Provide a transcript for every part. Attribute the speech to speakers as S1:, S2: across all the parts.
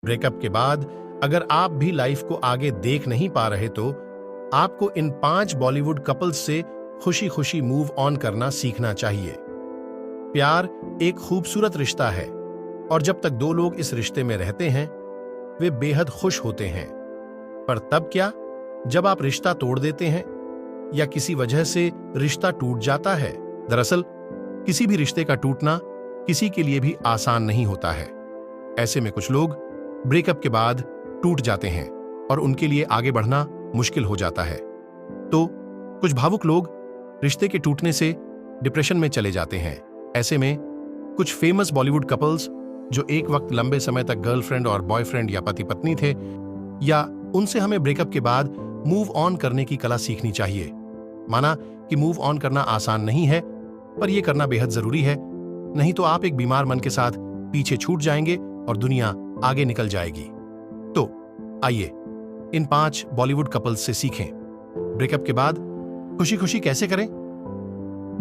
S1: Breakup के बाद अगर आप भी लाइफ को आगे देख नहीं पा रहे तो आपको इन 5 बॉलीवुड कपल्स से खुशी खुशी मूव ऑन करना सीखना चाहिए। प्यार एक खूबसूरत रिश्ता है और जब तक 2 लोग इस रिश्ते में रहते हैं वे बेहद खुश होते हैं। पर तब क्या जब आप रिश्ता तोड़ देते हैं या किसी वजह से रिश्ता टूट जाता है? दरअसल किसी भी रिश्ते का टूटना किसी के लिए भी आसान नहीं होता है। ऐसे में कुछ लोग ब्रेकअप के बाद टूट जाते हैं और उनके लिए आगे बढ़ना मुश्किल हो जाता है। तो कुछ भावुक लोग रिश्ते के टूटने से डिप्रेशन में चले जाते हैं। ऐसे में कुछ फेमस बॉलीवुड कपल्स जो एक वक्त लंबे समय तक गर्लफ्रेंड और बॉयफ्रेंड या पति पत्नी थे, या उनसे हमें ब्रेकअप के बाद मूव ऑन करने की कला सीखनी चाहिए। माना कि मूव ऑन करना आसान नहीं है, पर यह करना बेहद जरूरी है, नहीं तो आप एक बीमार मन के साथ पीछे छूट जाएंगे और दुनिया आगे निकल जाएगी। तो आइए इन 5 बॉलीवुड कपल्स से सीखें ब्रेकअप के बाद खुशी खुशी कैसे करें।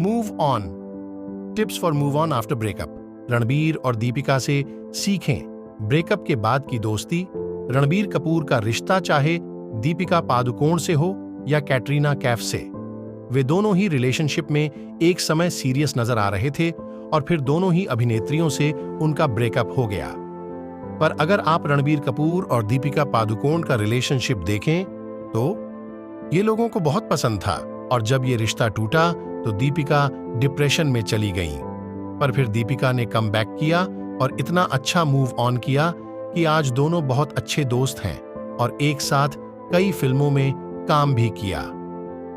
S1: Move on, tips for move on after breakup. Ranbir और दीपिका से सीखें ब्रेकअप के बाद की दोस्ती। रणबीर कपूर का रिश्ता चाहे दीपिका पादुकोण से हो या कैटरीना कैफ से, वे दोनों ही रिलेशनशिप में एक समय सीरियस नजर आ रहे थे और फिर दोनों ही अभिनेत्रियों से उनका ब्रेकअप हो गया। पर अगर आप रणबीर कपूर और दीपिका पादुकोण का रिलेशनशिप देखें तो ये लोगों को बहुत पसंद था, और जब ये रिश्ता टूटा तो दीपिका डिप्रेशन में चली गईं। पर फिर दीपिका ने कम बैक किया और इतना अच्छा मूव ऑन किया कि आज दोनों बहुत अच्छे दोस्त हैं और एक साथ कई फिल्मों में काम भी किया।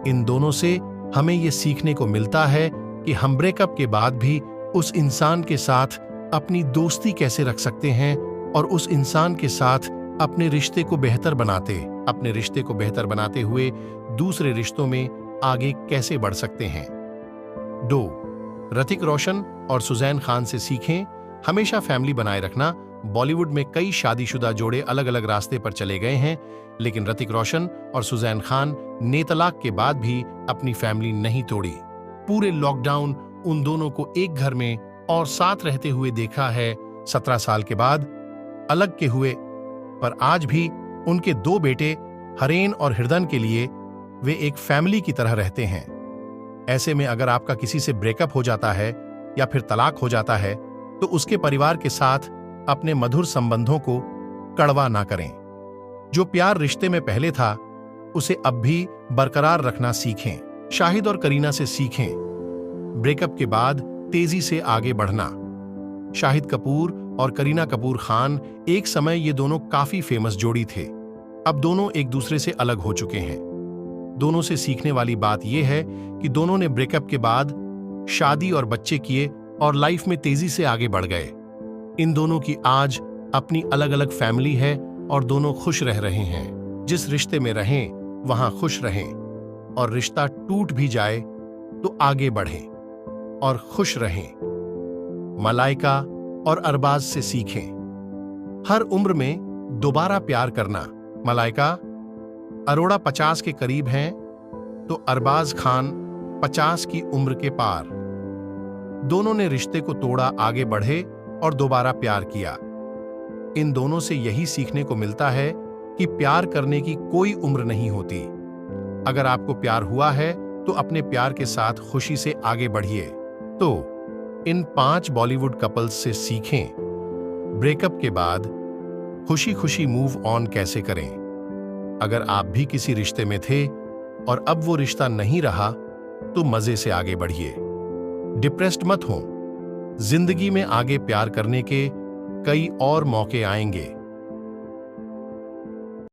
S1: इन दोनों से हमें ये सीखने को मिलता है कि हम ब्रेकअप के बाद भी उस इंसान के साथ अपनी दोस्ती कैसे रख सकते हैं और उस इंसान के साथ अपने रिश्ते को बेहतर बनाते हुए दूसरे रिश्तों में आगे कैसे बढ़ सकते हैं। 2. ऋतिक रोशन और सुजैन खान से सीखें हमेशा फैमिली बनाए रखना। बॉलीवुड में कई शादीशुदा जोड़े अलग अलग रास्ते पर चले गए हैं, लेकिन ऋतिक रोशन और सुजैन खान ने तलाक के बाद भी अपनी फैमिली नहीं तोड़ी। पूरे लॉकडाउन उन दोनों को एक घर में और साथ रहते हुए देखा है। 17 साल के बाद अलग के हुए, पर आज भी उनके 2 बेटे हरेन और हृदन के लिए वे एक फैमिली की तरह रहते हैं। ऐसे में अगर आपका किसी से ब्रेकअप हो जाता है या फिर तलाक हो जाता है तो उसके परिवार के साथ अपने मधुर संबंधों को कड़वा ना करें। जो प्यार रिश्ते में पहले था उसे अब भी बरकरार रखना सीखें। शाहिद और करीना से सीखें ब्रेकअप के बाद तेजी से आगे बढ़ना। शाहिद कपूर और करीना कपूर खान एक समय ये दोनों काफी फेमस जोड़ी थे। अब दोनों एक दूसरे से अलग हो चुके हैं। दोनों से सीखने वाली बात यह है कि दोनों ने ब्रेकअप के बाद शादी और बच्चे किए और लाइफ में तेजी से आगे बढ़ गए। इन दोनों की आज अपनी अलग अलग फैमिली है और दोनों खुश रह रहे हैं। जिस रिश्ते में रहें वहां खुश रहें, और रिश्ता टूट भी जाए तो आगे बढ़ें और खुश रहें। मलाइका और अरबाज से सीखें हर उम्र में दोबारा प्यार करना। मलाइका अरोड़ा 50 के करीब हैं तो अरबाज खान 50 की उम्र के पार। दोनों ने रिश्ते को तोड़ा, आगे बढ़े और दोबारा प्यार किया। इन दोनों से यही सीखने को मिलता है कि प्यार करने की कोई उम्र नहीं होती। अगर आपको प्यार हुआ है तो अपने प्यार के साथ खुशी से आगे बढ़िए। तो इन 5 बॉलीवुड कपल्स से सीखें ब्रेकअप के बाद खुशी खुशी मूव ऑन कैसे करें। अगर आप भी किसी रिश्ते में थे और अब वो रिश्ता नहीं रहा तो मजे से आगे बढ़िए। डिप्रेस्ड मत हो, जिंदगी में आगे प्यार करने के कई और मौके आएंगे।